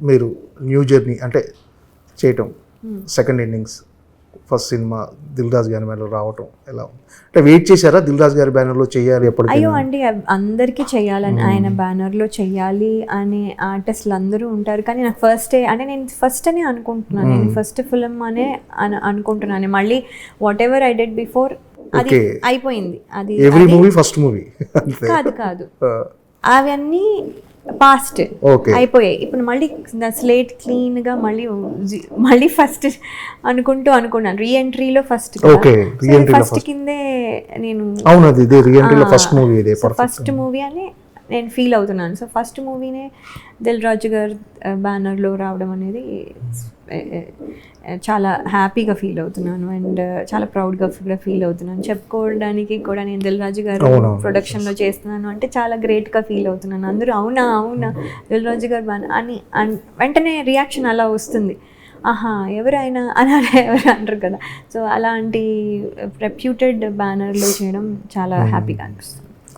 మీరు new journey అంటే చేయటం second innings first cinema Dil Raju గారి బ్యానర్లో రావటం ఎలా ఉంది? అంటే వెయిట్ చేశారా దిల్ రాజు గారి బ్యానర్లో చేయాలి ఎప్పటికీ? అయ్యో అండి, అందరికీ చెయ్యాలని ఆయన బ్యానర్లో చెయ్యాలి అనే ఆర్టిస్టులు అందరూ ఉంటారు. కానీ నాకు అంటే నేను ఫస్ట్ అని అనుకుంటున్నాను, నేను ఫస్ట్ ఫిల్మ్ అనే అనుకుంటున్నాను. మళ్ళీ what ever I did before అది అయిపోయింది. అది ఎవ్రీ మూవీ ఫస్ట్ మూవీ కాదు అవన్నీ పాస్ట్ అయిపోయాయి. ఇప్పుడు మళ్ళీ స్లేట్ క్లీన్గా మళ్ళీ ఫస్ట్ అనుకున్నాను. రీఎంట్రీలో ఫస్ట్ కిందే నేను ఫస్ట్ మూవీ అని నేను ఫీల్ అవుతున్నాను. సో ఫస్ట్ మూవీనే దిల్ రాజు గారు బ్యానర్లో రావడం అనేది చాలా హ్యాపీగా ఫీల్ అవుతున్నాను అండ్ చాలా ప్రౌడ్గా ఫీల్ అవుతున్నాను. చెప్పుకోవడానికి కూడా నేను దిల్ రాజు గారు ప్రొడక్షన్లో చేస్తున్నాను అంటే చాలా గ్రేట్గా ఫీల్ అవుతున్నాను. అందరూ అవునా దిల్ రాజు గారు బ్యానర్ అని వెంటనే రియాక్షన్ అలా వస్తుంది. ఆహా ఎవరైనా అని ఎవరు అంటారు కదా. సో అలాంటి రెప్యూటెడ్ బ్యానర్లో చేయడం చాలా హ్యాపీగా అనిపిస్తుంది.